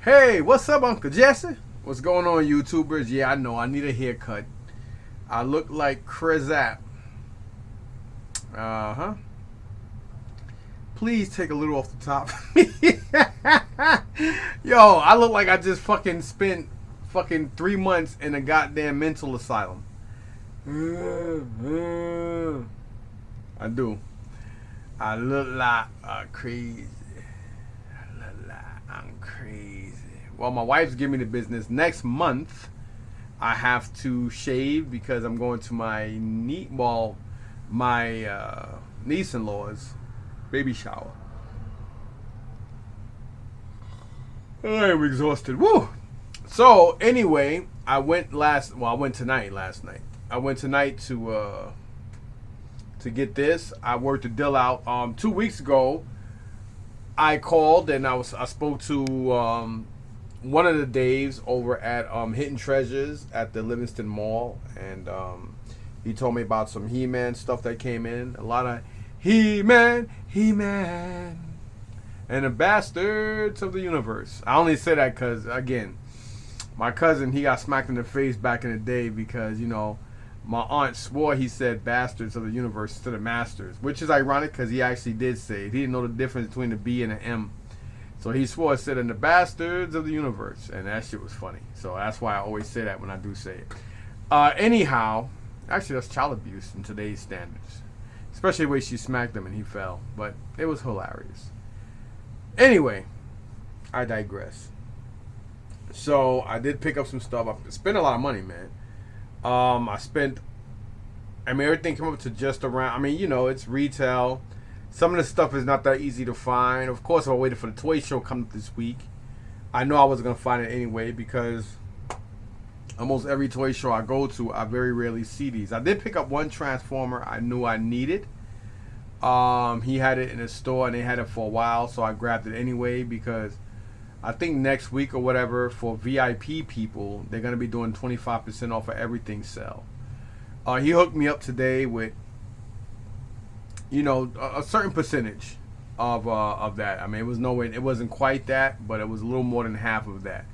Hey, what's up, Uncle Jesse? What's going on, YouTubers? Yeah, I know. I need a haircut. I look like Chris App. Uh-huh. Please take a little off the top. Yo, I look like I just fucking spent fucking 3 months in a goddamn mental asylum. I do. I look like crazy. I'm crazy. Well, my wife's giving me the business. Next month, I have to shave because I'm going to my niece-in-law's baby shower. I'm exhausted. Woo! So anyway, I went last night. I went tonight to get this. I worked the deal out. 2 weeks ago, I called and I spoke to one of the Daves over at Hidden Treasures at the Livingston Mall, and he told me about some He-Man stuff that came in. A lot of He-Man, and the Bastards of the Universe. I only say that because, again, my cousin, he got smacked in the face back in the day because, my aunt swore he said Bastards of the Universe instead of Masters, which is ironic because he actually did say it. He didn't know the difference between the B and the M. So he swore it said in the Bastards of the Universe, and that shit was funny. So that's why I always say that when I do say it. Anyhow, actually that's child abuse in today's standards, especially the way she smacked him and he fell, but it was hilarious. Anyway, I digress. So I did pick up some stuff. I spent a lot of money, man. Everything came up to just around, it's retail. Some of the stuff is not that easy to find. Of course, I waited for the toy show coming up this week. I know I wasn't going to find it anyway because almost every toy show I go to, I very rarely see these. I did pick up one Transformer I knew I needed. He had it in his store and they had it for a while, so I grabbed it anyway because I think next week or whatever for VIP people, they're going to be doing 25% off of everything sale. He hooked me up today with, a certain percentage of that. It wasn't quite that, but it was a little more than half of that.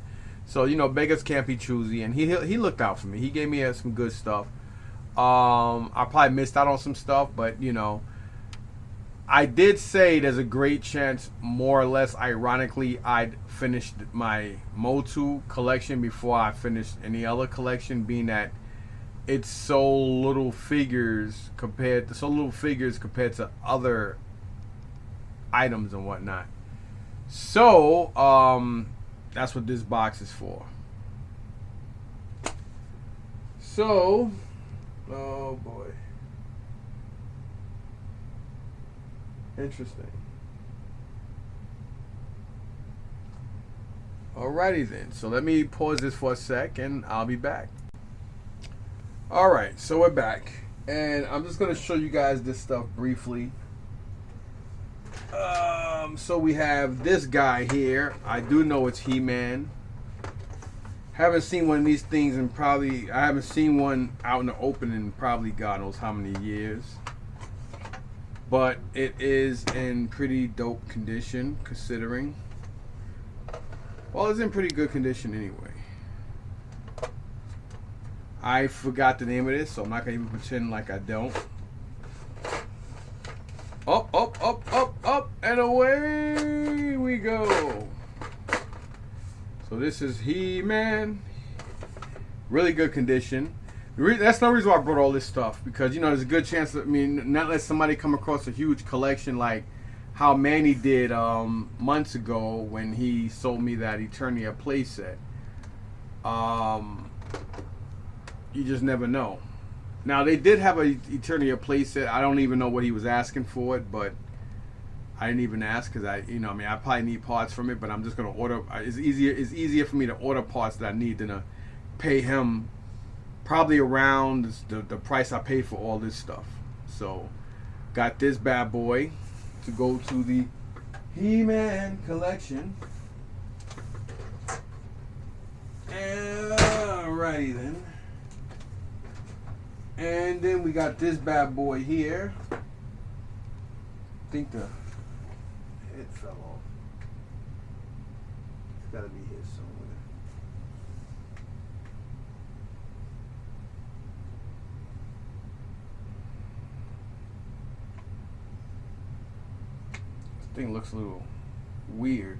So, beggars can't be choosy, and he looked out for me. He gave me some good stuff. I probably missed out on some stuff, but, I did say there's a great chance, more or less ironically, I'd finished my Motu collection before I finished any other collection, being that it's so little figures compared to other items and whatnot. So, that's what this box is for. So, oh boy. Interesting. Alrighty then. So let me pause this for a sec and I'll be back. Alright, so we're back. And I'm just going to show you guys this stuff briefly. So we have this guy here. I do know it's He-Man. Haven't seen one of these things in I haven't seen one out in the open in probably God knows how many years. But it is in pretty dope condition, considering. Well, it's in pretty good condition anyway. I forgot the name of this, so I'm not going to even pretend like I don't. Up, up, up, up, up, and away we go. So this is He-Man. Really good condition. That's no reason why I brought all this stuff, because there's a good chance that, not let somebody come across a huge collection like how Manny did months ago when he sold me that Eternia playset. You just never know. Now they did have a Eternia playset. I don't even know what he was asking for it, but I didn't even ask because I probably need parts from it, but I'm just gonna order. It's easier for me to order parts that I need than to pay him. Probably around the price I paid for all this stuff. So, got this bad boy to go to the He-Man collection. Alrighty then. And then we got this bad boy here. I think the head fell off. gotta be here somewhere. This thing looks a little weird,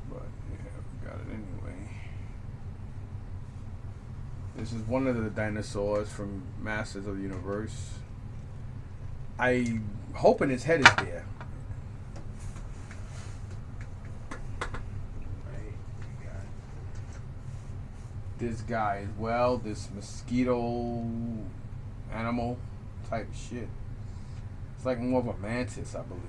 but yeah, we got it anyway. This is one of the dinosaurs from Masters of the Universe. I'm hoping his head is there. This guy as well, this mosquito animal type shit. It's like more of a mantis, I believe.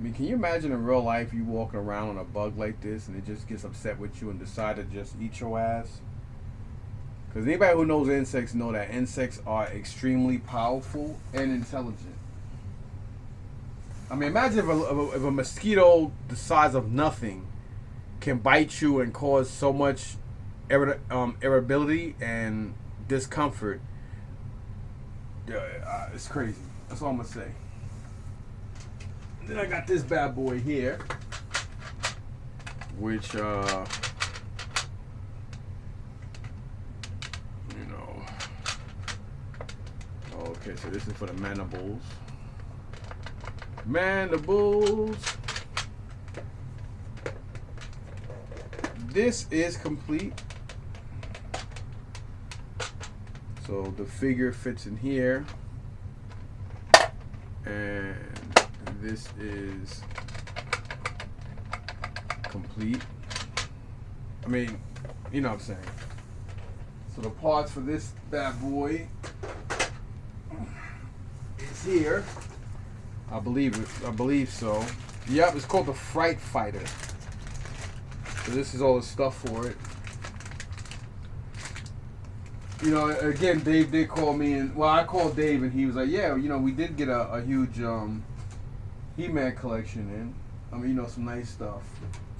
I mean, can you imagine in real life you walking around on a bug like this and it just gets upset with you and decide to just eat your ass? Because anybody who knows insects know that insects are extremely powerful and intelligent. I mean, imagine if a mosquito the size of nothing can bite you and cause so much irritability and discomfort. It's crazy. That's all I'm going to say. Then I got this bad boy here, which, you know. Okay, so this is for the mandibles. Mandibles. This is complete. So the figure fits in here. And this is complete. I mean, you know what I'm saying. So the parts for this bad boy is here. I believe so. Yep, it's called the Fright Fighter. So this is all the stuff for it. You know, again, Dave did call me, and well, I called Dave, and he was like, "Yeah, you know, we did get a huge He-Man collection in. I mean, you know, some nice stuff."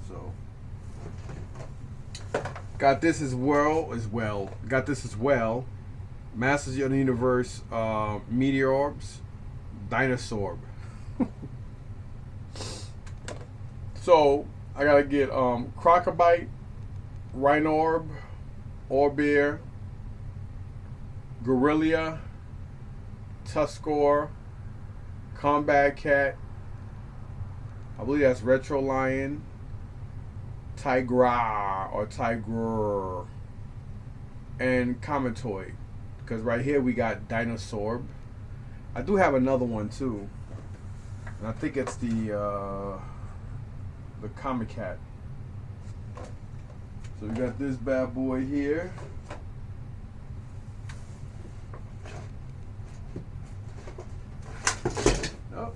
So got this as well. Got this as well. Masters of the Universe, Meteor Orbs, Dinosaur. So I gotta get Crocobite, Rhinorb, Orbear, Gorilla, Tuskor, Combat Cat, I believe that's Retro Lion, Tigra or Tiger, and Cometoid. Because right here we got Dinosaur. I do have another one too, and I think it's the Comic Cat. So we got this bad boy here. Oh.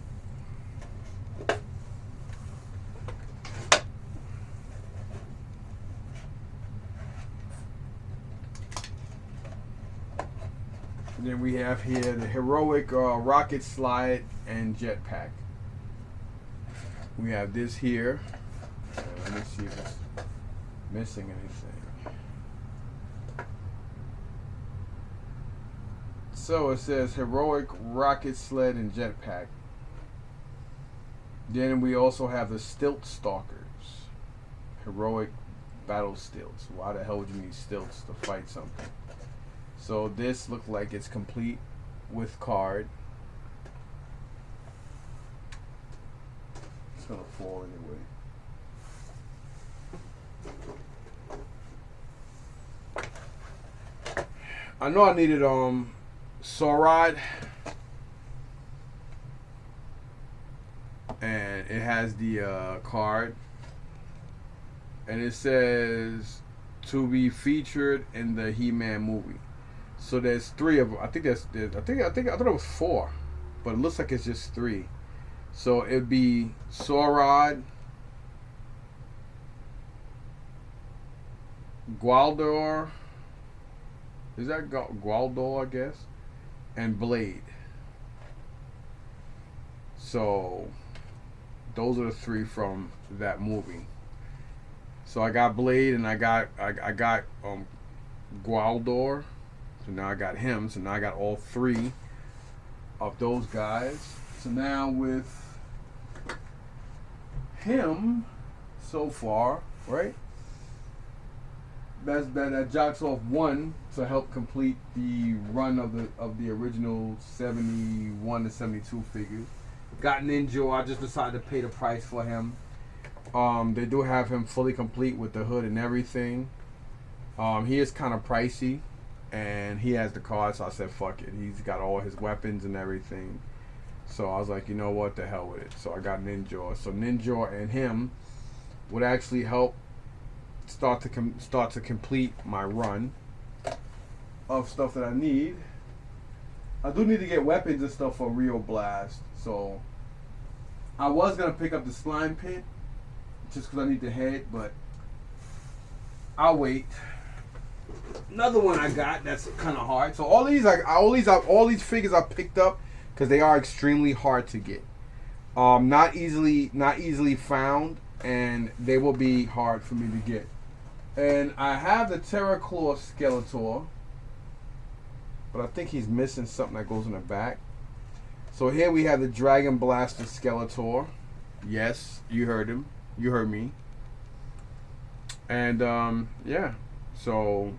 And then we have here the heroic rocket slide and jetpack. We have this here. Let me see if it's missing anything. So it says heroic rocket sled and jetpack. Then we also have the stilt stalkers. Heroic battle stilts. Why the hell would you need stilts to fight something? So this looks like it's complete with card. It's gonna fall anyway. I know I needed Saurod, and it has the card, and it says to be featured in the He-Man movie. So there's 3 of them. I thought it was 4, but it looks like it's just 3. So it'd be Saurod, Gwaldor. Is that Gwaldor, I guess? And Blade. So those are the 3 from that movie. So I got Blade and I got Gwaldor. So now I got him. So now I got all 3 of those guys. So now with him so far, right? That jocks off one to help complete the run of the original 71 to 72 figures. Got Ninja. I just decided to pay the price for him. They do have him fully complete with the hood and everything. He is kind of pricey, and he has the card, so I said fuck it. He's got all his weapons and everything. So I was like, you know what, the hell with it. So I got Ninja. So Ninja and him would actually help start to complete my run of stuff that I need. I do need to get weapons and stuff for Rio Blast. So I was gonna pick up the slime pit just because I need the head, but I'll wait. Another one I got that's kind of hard. So all these figures I picked up because they are extremely hard to get. Not easily found, and they will be hard for me to get. And I have the Terraclaw Skeletor, but I think he's missing something that goes in the back. So here we have the Dragon Blaster Skeletor. Yes, you heard him. You heard me. And yeah, so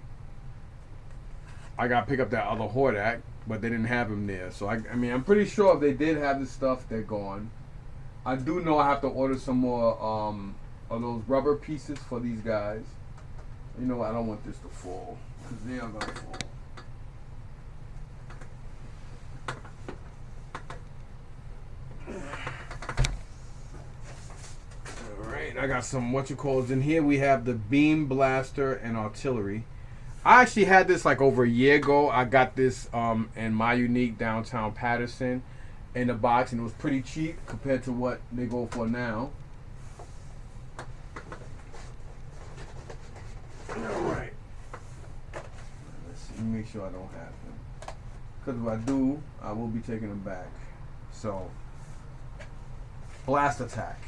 I got to pick up that other Hordak, but they didn't have him there. So I mean, I'm pretty sure if they did have the stuff, they're gone. I do know I have to order some more of those rubber pieces for these guys. You know what? I don't want this to fall, because they are going to fall. Alright, I got some in here. We have the Beam Blaster and Artillery. I actually had this like over a year ago. I got this in My Unique downtown Patterson in the box, and it was pretty cheap compared to what they go for now. Alright. Let's see, make sure I don't have them. Because if I do, I will be taking them back. So, Blast Attack.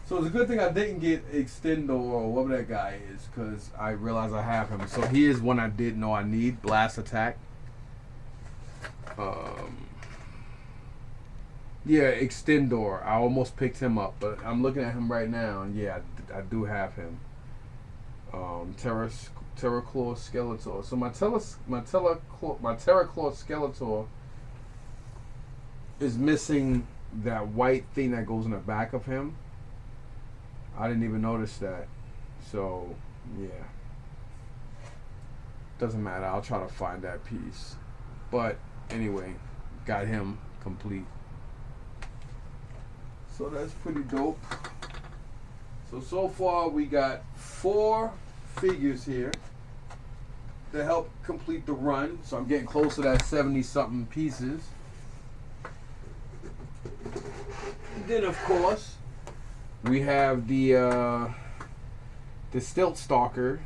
So it's a good thing I didn't get Extendo or whatever that guy is, because I realized I have him. So he is one I did know I need, Blast Attack. Yeah, Extendor. I almost picked him up, but I'm looking at him right now, and yeah, I do have him. Terraclaw Skeletor. So my Terraclaw Skeletor is missing that white thing that goes in the back of him. I didn't even notice that. So, yeah. Doesn't matter. I'll try to find that piece. But, anyway, got him complete. So, that's pretty dope. So far we got 4 figures here to help complete the run. So, I'm getting close to that 70-something pieces. Then, of course, we have the Stilt Stalker,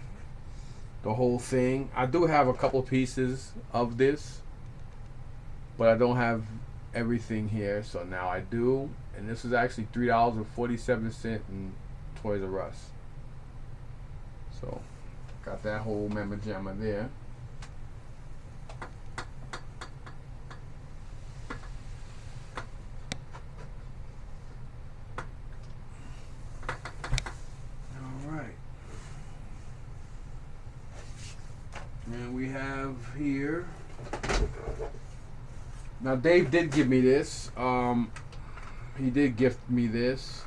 the whole thing. I do have a couple pieces of this, but I don't have everything here. So now I do, and this is actually $3.47 in Toys R Us. So got that whole Mamma Jamma there. And we have here. Now Dave did give me this. He did gift me this.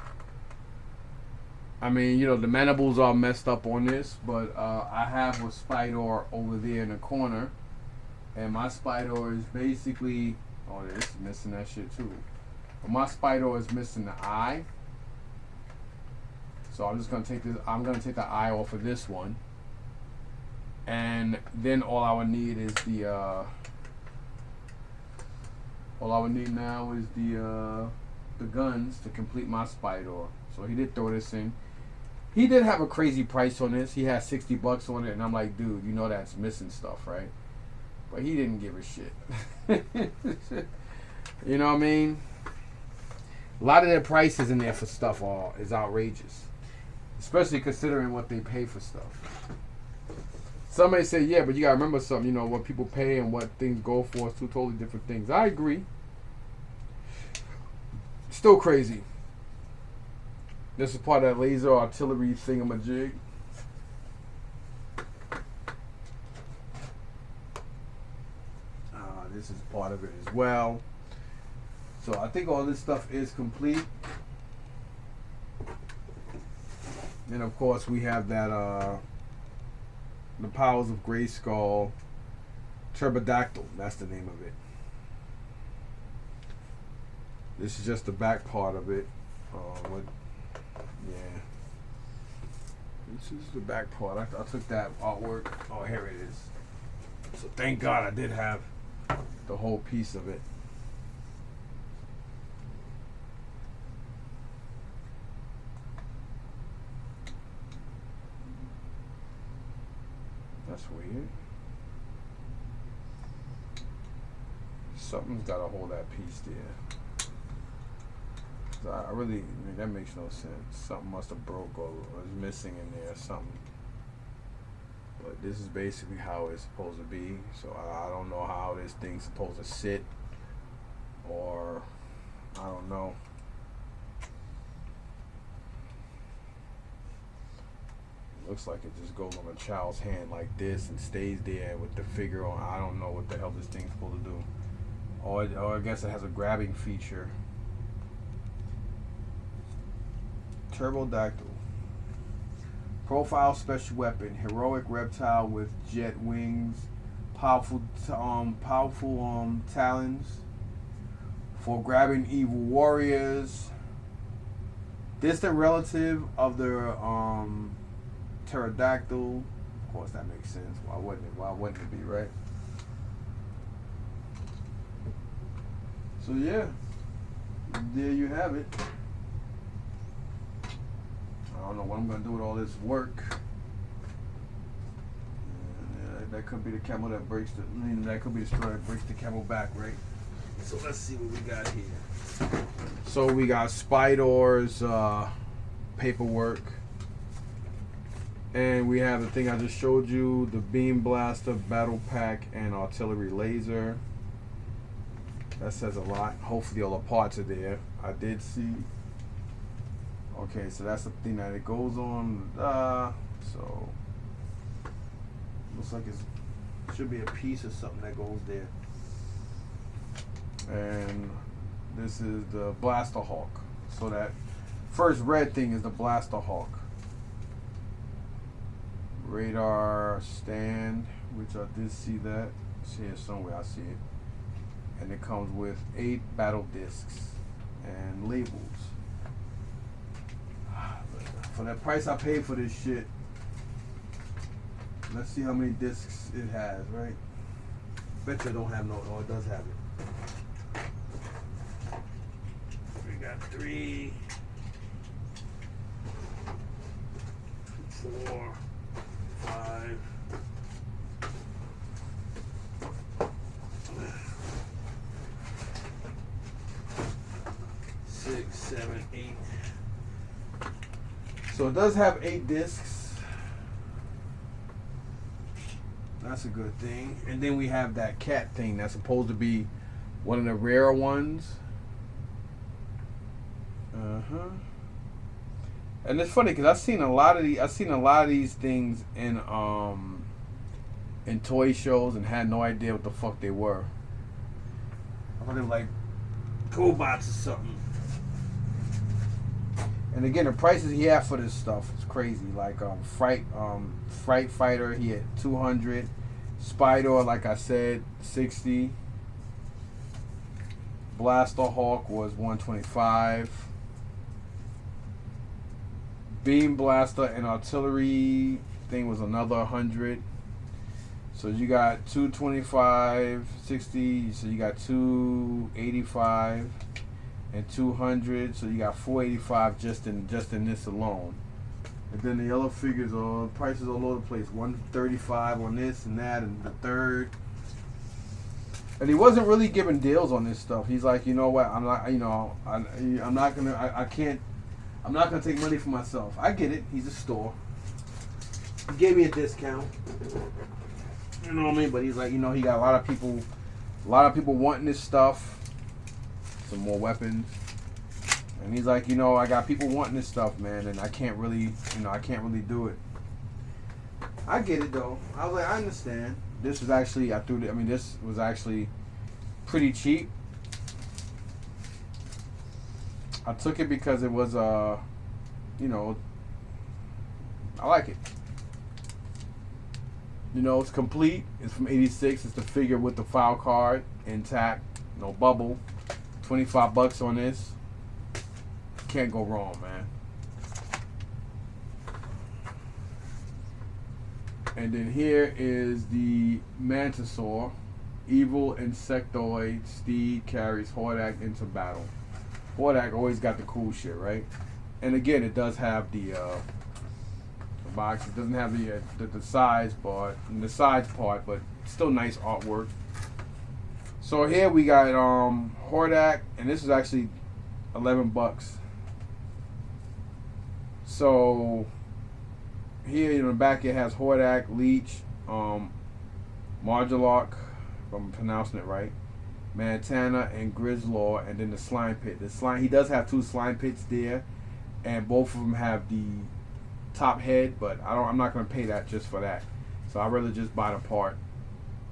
I mean, you know, the mandibles are messed up on this, but I have a Spider over there in the corner, and my Spider is basically, oh, it's missing that shit too. But my Spider is missing the eye, so I'm just gonna take this. I'm gonna take the eye off of this one. And then all I would need is all I would need now is the guns to complete my Spider. So he did throw this in. He did have a crazy price on this. He had $60 on it, and I'm like, dude, you know that's missing stuff, right? But he didn't give a shit. You know what I mean? A lot of their prices in there for stuff is outrageous, especially considering what they pay for stuff. Somebody say, yeah, but you gotta remember something. You know what people pay and what things go for is two totally different things. I agree. Still crazy. This is part of that laser artillery thingamajig. This is part of it as well. So I think all this stuff is complete. And of course we have that the Powers of Grayskull Turbodactyl. That's the name of it. This is just the back part of it. Yeah. This is the back part. I took that artwork. Oh, here it is. So thank God I did have the whole piece of it. That's weird. Something's got to hold that piece there. I really, that makes no sense. Something must have broke or was missing in there or something. But this is basically how it's supposed to be. So I don't know how this thing's supposed to sit, or I don't know. It looks like it just goes on a child's hand like this and stays there with the figure on. I don't know what the hell this thing's supposed to do. Or I guess it has a grabbing feature. Turbodactyl. Profile special weapon. Heroic reptile with jet wings. Powerful talons. For grabbing evil warriors. Distant relative of the pterodactyl. Of course that makes sense. Why wouldn't it? Why wouldn't it be, right? So yeah. There you have it. I don't know what I'm going to do with all this work. Yeah, that could be the camel that breaks the... that could be the straw that breaks the camel back, right? So let's see what we got here. So we got Spider's paperwork. And we have the thing I just showed you. The Beam Blaster, Battle Pack, and Artillery Laser. That says a lot. Hopefully all the parts are there. I did see... Okay, so that's the thing that it goes on. So looks like it should be a piece or something that goes there. And this is the Blaster Hawk. So that first red thing is the Blaster Hawk. Radar stand, which I did see that. See it somewhere. I see it. And it comes with 8 battle discs and labels. For that price I paid for this shit, let's see how many discs it has, right? Bet you don't have no, oh, it does have it. We got 3, 4, 5, 6, 7, 8. So it does have 8 discs. That's a good thing. And then we have that cat thing that's supposed to be one of the rarer ones. And it's funny because I've seen a lot of these things in toy shows and had no idea what the fuck they were. I thought they were like cobots or something. And again, the prices he had for this stuff is crazy. Like Fright Fighter, he had 200. Spider, like I said, 60. Blaster Hawk was 125. Beam Blaster and Artillery thing was another 100. So you got 225, 60. So you got 285. And 200, so you got 485 just in this alone. And then the other figures are prices all over the place. 135 on this and that and the third. And he wasn't really giving deals on this stuff. He's like, you know what? I'm not, I'm not gonna take money for myself. I get it. He's a store. He gave me a discount. You know what I mean? But he's like, he got a lot of people wanting this stuff. Some more weapons. And he's like, I got people wanting this stuff, man, and I can't really do it. I get it though. I was like, I understand. This was actually, this was actually pretty cheap. I took it because it was, I like it. It's complete. It's from '86. It's the figure with the file card intact, no bubble. $25 on this. Can't go wrong, man. And then here is the Mantisaur. Evil insectoid steed carries Hordak into battle. Hordak always got the cool shit, right? And again, it does have the box. It doesn't have the size part and the sides part, but still nice artwork. So here we got Hordak, and this is actually $11. So here in the back it has Hordak, Leech, Margalock, if I'm pronouncing it right, Montana, and Grizzlaw, and then the slime pit. He does have 2 slime pits there, and both of them have the top head, but I'm not gonna pay that just for that. So I'd rather just buy the part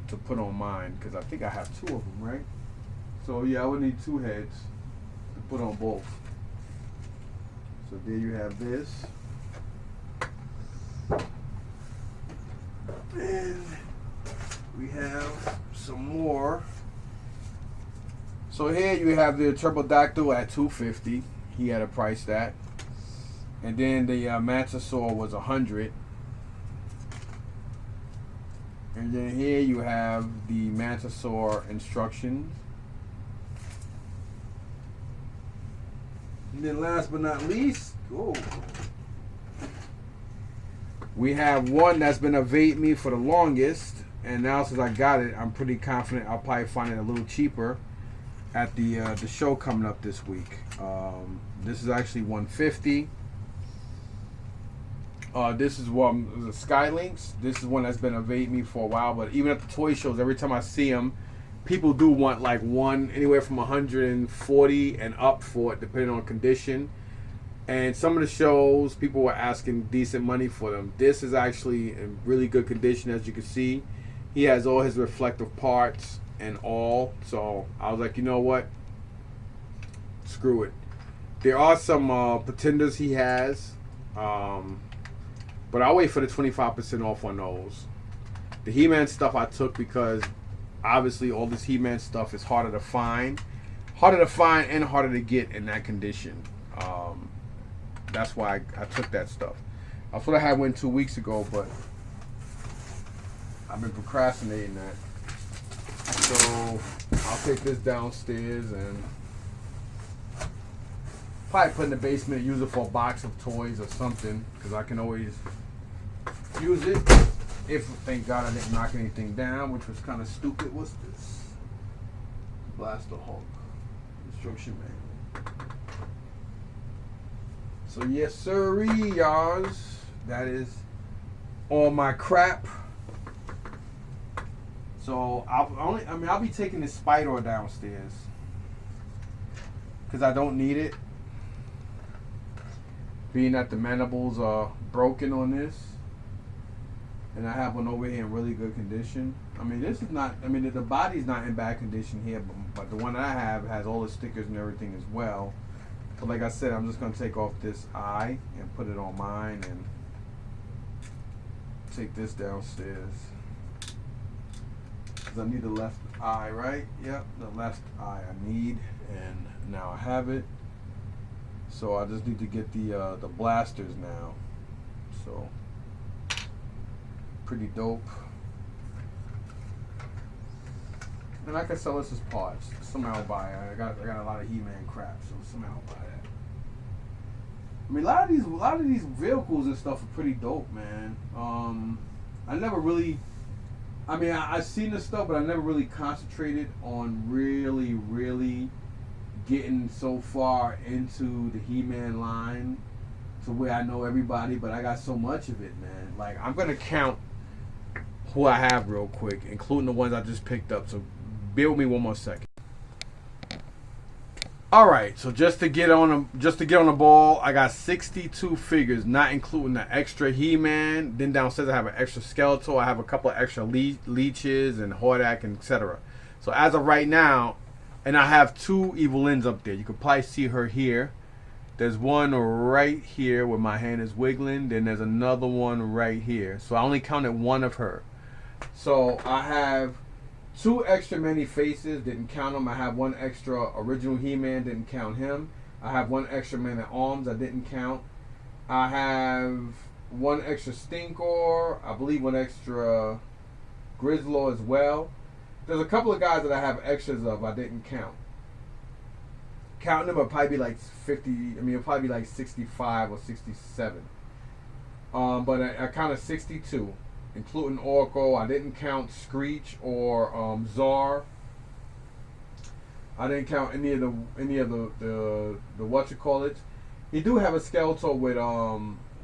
to put on mine, because I think I have 2 of them, right? So yeah, I would need 2 heads to put on both. So there you have this. And we have some more. So here you have the Turbodactyl at $250. He had a price that. And then the Mantisaur was $100. And then here you have the Mantisaur instructions. And then last but not least, we have one that's been evading me for the longest, and now since I got it, I'm pretty confident I'll probably find it a little cheaper at the show coming up this week. This is actually $150. This is one the Skylinks. This is one that's been evading me for a while, but even at the toy shows, every time I see them, people do want like one anywhere from 140 and up for it, depending on condition. And some of the shows, people were asking decent money for them. This is actually in really good condition, as you can see. He has all his reflective parts and all. So I was like, you know what? Screw it. There are some pretenders he has. But I'll wait for the 25% off on those. The He-Man stuff I took because obviously all this He-Man stuff is harder to find. Harder to find and harder to get in that condition. That's why I took that stuff. I thought I had one 2 weeks ago, but I've been procrastinating that. So I'll take this downstairs and probably put in the basement, use it for a box of toys or something, because I can always use it. If, thank God, I didn't knock anything down, which was kind of stupid. What's this? Blaster Hulk. Instruction manual. So yes, sirree, y'all. That is all my crap. So I'll be taking this Spider downstairs because I don't need it. Being that the mandibles are broken on this, and I have one over here in really good condition. This is not. The body's not in bad condition here, but the one I have has all the stickers and everything as well. But like I said, I'm just gonna take off this eye and put it on mine, and take this downstairs. Cause I need the left eye, right? Yep, the left eye I need, and now I have it. So I just need to get the blasters now. So pretty dope. And I can sell this as parts. Somehow I'll buy it. I got a lot of He-Man crap, so somehow I'll buy that. A lot of these vehicles and stuff are pretty dope, man. I never really. I've seen this stuff, but I never really concentrated on really getting so far into the He-Man line to where I know everybody, but I got so much of it, man. Like, I'm gonna count who I have real quick, including the ones I just picked up. So bear with me one more second. All right, so just to get on the ball, I got 62 figures, not including the extra He-Man. Then downstairs I have an extra Skeletor. I have a couple of extra Leeches and Hordak and etc. So as of right now, and I have 2 Evelyns up there. You could probably see her here. There's one right here where my hand is wiggling. Then there's another one right here. So I only counted one of her. So I have 2 extra many faces, didn't count them. I have 1 extra original He-Man, didn't count him. I have 1 extra Man at Arms, I didn't count. I have 1 extra Stinkor, I believe 1 extra Grizzlaw as well. There's a couple of guys that I have extras of, I didn't count. Counting them would probably be like 50, it'll probably be like 65 or 67. But I counted 62. Including Oracle. I didn't count Screech or Czar. I didn't count any of the what you call it. You do have a Skeletor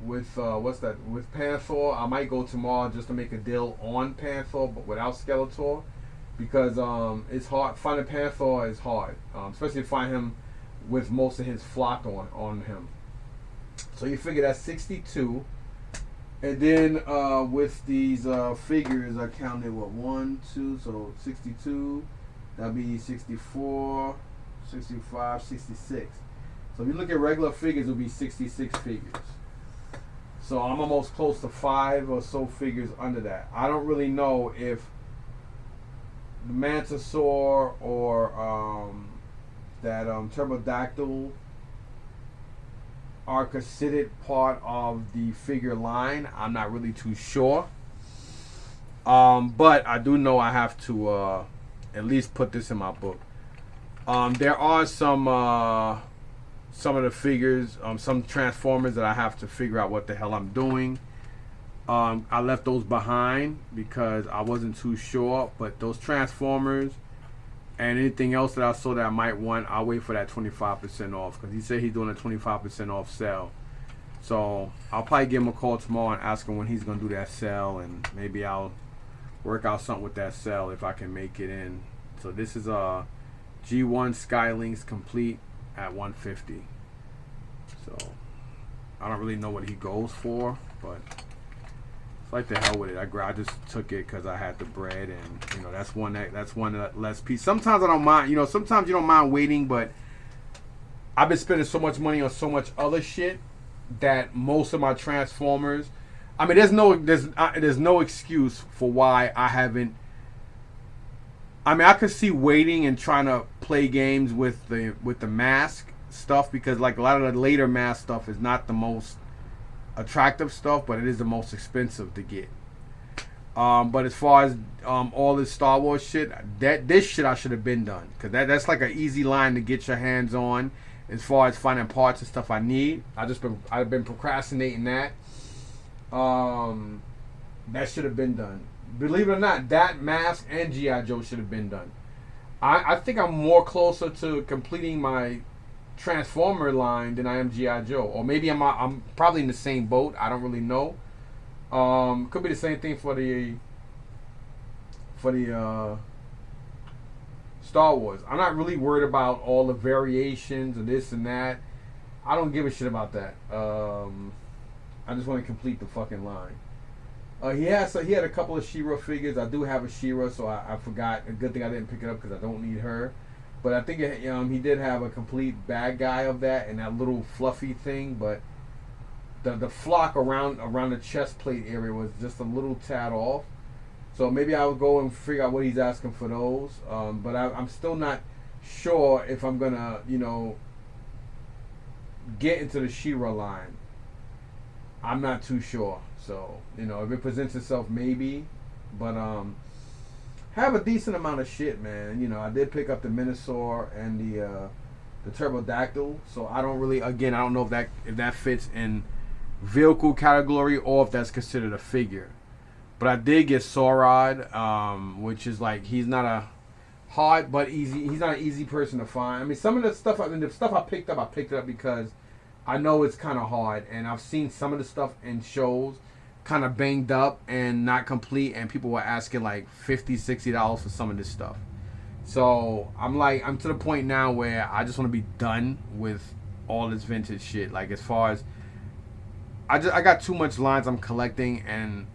with Panther. I might go tomorrow just to make a deal on Panther, but without Skeletor, because it's hard. Finding Panther is hard, especially to find him with most of his flock on him. So you figure that's 62. And then with these figures, I counted 1, 2, so 62. That'd be 64, 65, 66. So if you look at regular figures, it'll be 66 figures. So I'm almost close to 5 or so figures under that. I don't really know if the Mantisaur or that Turbodactyl are considered part of the figure line. I'm not really too sure. But I do know I have to at least put this in my book. There are some of the figures, some Transformers that I have to figure out what the hell I'm doing. I left those behind because I wasn't too sure. But those Transformers and anything else that I saw that I might want, I'll wait for that 25% off, because he said he's doing a 25% off sale. So I'll probably give him a call tomorrow and ask him when he's going to do that sale, and maybe I'll work out something with that sale if I can make it in. So this is a G1 Skylinks complete at $150. So I don't really know what he goes for, but it's like the hell with it. I just took it because I had the bread, and that's one less piece. Sometimes I don't mind. Sometimes you don't mind waiting, but I've been spending so much money on so much other shit that most of my Transformers. There's no excuse for why I haven't. I could see waiting and trying to play games with the mask stuff, because like a lot of the later mask stuff is not the most attractive stuff, but it is the most expensive to get. But as far as all this Star Wars shit, this shit I should have been done, because that's like an easy line to get your hands on as far as finding parts and stuff I need. I've been procrastinating that. That should have been done. Believe it or not, that mask and G.I. Joe should have been done. I think I'm more closer to completing my Transformer line than I am G.I. Joe, or maybe I'm probably in the same boat. I don't really know. Could be the same thing for the Star Wars. I'm not really worried about all the variations and this and that. I don't give a shit about that. I just want to complete the fucking line. He had a couple of She-Ra figures. I do have a She-Ra, so I forgot. A good thing I didn't pick it up because I don't need her. But I think he did have a complete bad guy of that and that little fluffy thing. But the flock around the chest plate area was just a little tad off. So maybe I'll go and figure out what he's asking for those. But I'm still not sure if I'm gonna get into the She-Ra line. I'm not too sure. So if it presents itself, maybe. But have a decent amount of shit, man. I did pick up the Minosaur and the Turbodactyl. So I don't know if that fits in vehicle category or if that's considered a figure. But I did get Saurod, which is like, he's not a hard but easy. He's not an easy person to find. Some of the stuff I picked up because I know it's kind of hard, and I've seen some of the stuff in shows kind of banged up and not complete, and people were asking like $50, $60 for some of this stuff. So I'm to the point now where I just want to be done with all this vintage shit. Like, as far as I got too much lines I'm collecting, and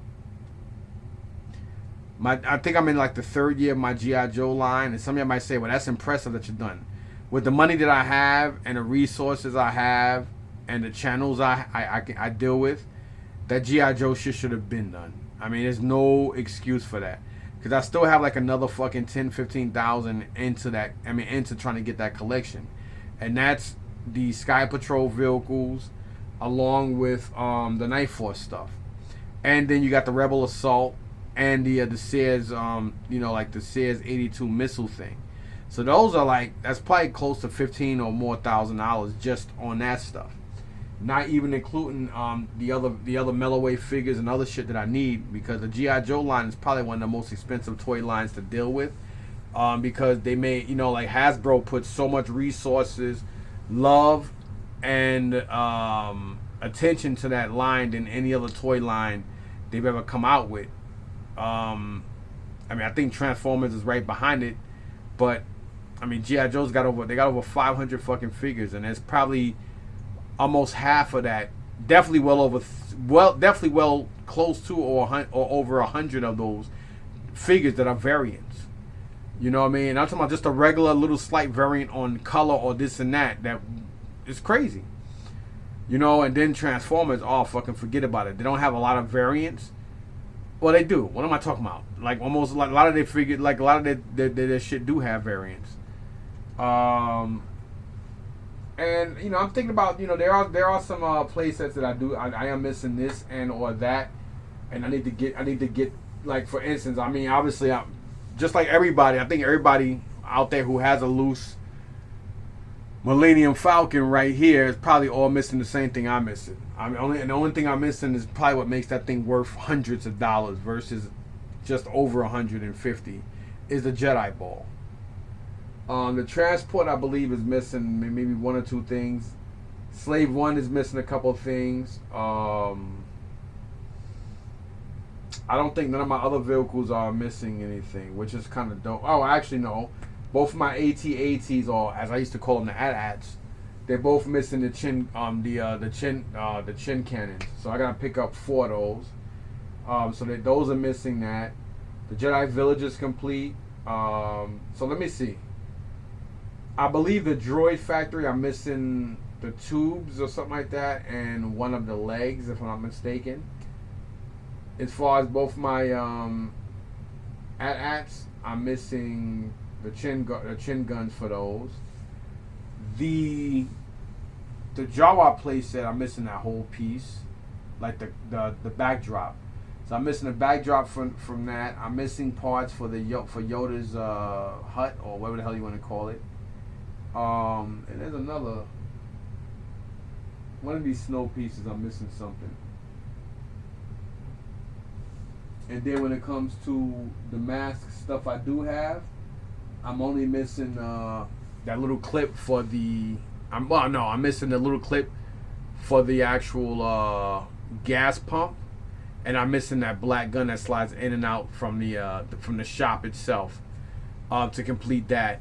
I think I'm in like the third year of my GI Joe line, and some of you might say, "Well, that's impressive that you're done." With the money that I have and the resources I have and the channels I deal with, that GI Joe shit should have been done. I mean, there's no excuse for that, because I still have like another fucking 10, 15,000 into that. I mean, into trying to get that collection, and that's the Sky Patrol vehicles, along with the Night Force stuff, and then you got the Rebel Assault and the Sears, like the Sears 82 missile thing. So those are like, that's probably close to $15 or more $1,000 just on that stuff. Not even including the other Melloway figures and other shit that I need, because the GI Joe line is probably one of the most expensive toy lines to deal with, because they made, like Hasbro put so much resources, love, and attention to that line than any other toy line they've ever come out with. I mean, I think Transformers is right behind it, but I mean, GI Joe's got over 500 fucking figures, and there's probably almost half of that, definitely well close to or over 100 of those figures that are variants. You know what I mean? I'm talking about just a regular little slight variant on color or this and that is crazy. And then Transformers, oh, fucking forget about it. They don't have a lot of variants. Well, they do. What am I talking about? Like, almost like a lot of their figures, like a lot of their shit do have variants. And I'm thinking about, there are some play sets that I am missing this and or that, and I need to get like, for instance, I mean, obviously, I'm just like everybody. I think everybody out there who has a loose Millennium Falcon right here is probably all missing the same thing I'm missing. The only thing I'm missing is probably what makes that thing worth hundreds of dollars versus just over 150 is the Jedi Ball. The transport, I believe, is missing maybe one or two things. Slave 1 is missing a couple of things. I don't think none of my other vehicles are missing anything, which is kind of dope. Oh, actually, no. Both of my AT-ATs, or as I used to call them, the AT-ATs, they're both missing the chin cannons. So I gotta pick up 4 of those. So those are missing that. The Jedi Village is complete. So let me see. I believe the Droid Factory, I'm missing the tubes or something like that, and one of the legs, if I'm not mistaken. As far as both my AT-ATs, I'm missing the chin guns for those. The Jawa playset, I'm missing that whole piece, like the backdrop. So I'm missing the backdrop from that. I'm missing parts for Yoda's hut, or whatever the hell you want to call it. And there's another one of these snow pieces. I'm missing something. And then when it comes to the mask stuff, I do have. I'm only missing that little clip for the. I'm missing the little clip for the actual gas pump, and I'm missing that black gun that slides in and out from the shop itself to complete that.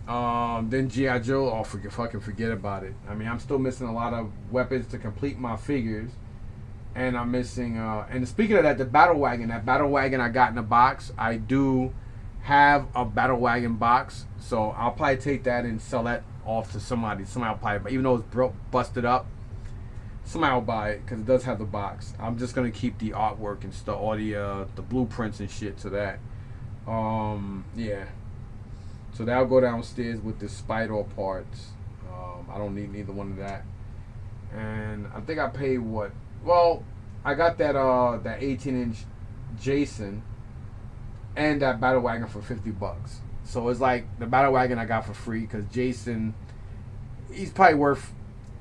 Then G.I. Joe, fucking forget about it. I mean, I'm still missing a lot of weapons to complete my figures, and I'm missing. And speaking of that, the battle wagon I got in a box. I do have a battle wagon box, so I'll probably take that and sell that off to somebody. Somebody will probably, even though it's busted up, somebody will buy it because it does have the box. I'm just gonna keep the artwork and stuff, all the blueprints and shit to that. Yeah. So that'll go downstairs with the spider parts. I don't need neither one of that. And I think I paid what? Well, I got that 18-inch Jason and that battle wagon for $50. So it's like the battle wagon I got for free because Jason, he's probably worth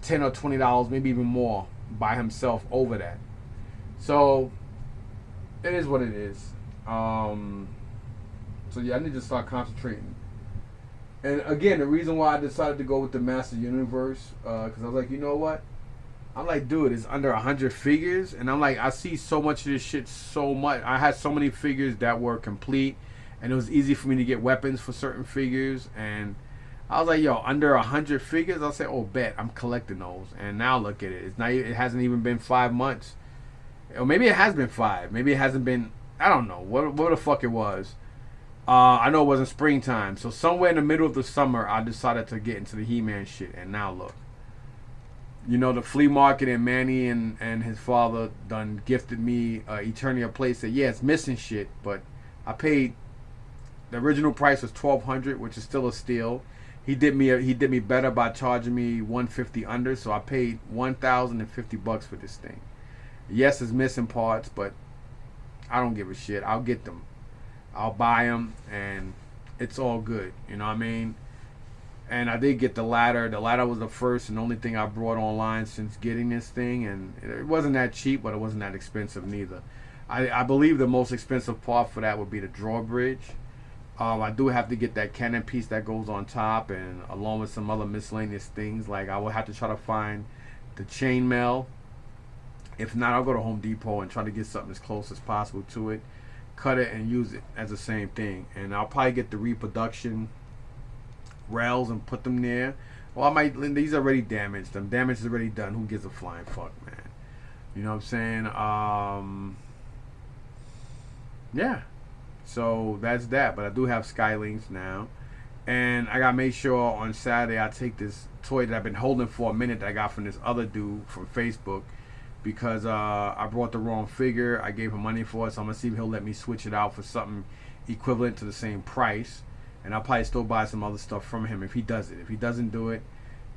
$10 or $20, maybe even more by himself over that. So it is what it is. So yeah, I need to start concentrating And again, the reason why I decided to go with the Master Universe, because I was like, you know what? I'm like, dude, it's under 100 figures, and I'm like, I see so much of this shit so much. I had so many figures that were complete, and it was easy for me to get weapons for certain figures, and I was like, yo, under 100 figures, I'll say, oh, bet I'm collecting those. And now look at it. It's not. It hasn't even been 5 months, or maybe it has been five. Maybe it hasn't been. I don't know what the fuck it was. I know it wasn't springtime, so somewhere in the middle of the summer, I decided to get into the He-Man shit, and now look. You know, the flea market, and Manny and his father done gifted me Eternia place that, yeah, it's missing shit, but I paid, the original price was $1,200, which is still a steal. He did me better by charging me $150 under, so I paid $1,050 for this thing. Yes, it's missing parts, but I don't give a shit. I'll get them. I'll buy them, and it's all good. You know what I mean? And I did get the ladder. The ladder was the first and only thing I brought online since getting this thing, and it wasn't that cheap, but it wasn't that expensive neither. I believe the most expensive part for that would be the drawbridge. I do have to get that cannon piece that goes on top, and along with some other miscellaneous things. Like, I will have to try to find the chainmail. If not, I'll go to Home Depot and try to get something as close as possible to it. Cut it and use it as the same thing. And I'll probably get the reproduction rails and put them there. Well, I might. These are already damaged. The damage is already done. Who gives a flying fuck, man? You know what I'm saying? Yeah. So that's that. But I do have Skylinks now, and I gotta make sure on Saturday I take this toy that I've been holding for a minute that I got from this other dude from Facebook, because I brought the wrong figure. I gave him money for it, so I'm gonna see if he'll let me switch it out for something equivalent to the same price. And I'll probably still buy some other stuff from him if he does it. If he doesn't do it,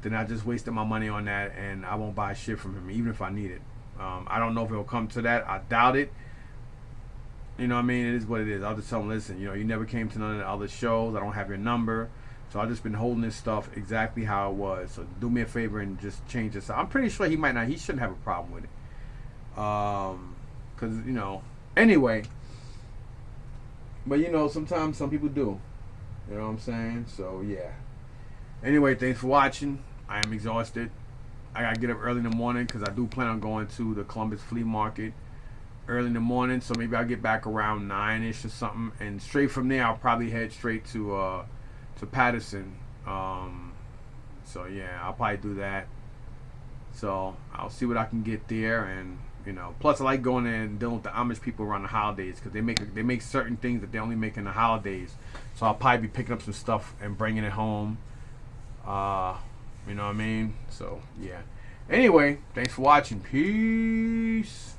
then I just wasted my money on that, and I won't buy shit from him, even if I need it. I don't know if it'll come to that. I doubt it. You know what I mean? It is what it is. I'll just tell him, listen, you never came to none of the other shows. I don't have your number. So I've just been holding this stuff exactly how it was. So do me a favor and just change this. I'm pretty sure he might not. He shouldn't have a problem with it. Because, anyway. But, sometimes some people do. You know what I'm saying? So, yeah. Anyway, thanks for watching. I am exhausted. I got to get up early in the morning because I do plan on going to the Columbus Flea Market early in the morning. So maybe I'll get back around 9-ish or something. And straight from there, I'll probably head straight to Patterson. So, yeah, I'll probably do that. So, I'll see what I can get there. And, plus I like going in and dealing with the Amish people around the holidays, because they make certain things that they only make in the holidays. So I'll probably be picking up some stuff and bringing it home. You know what I mean? So, yeah. Anyway, thanks for watching. Peace.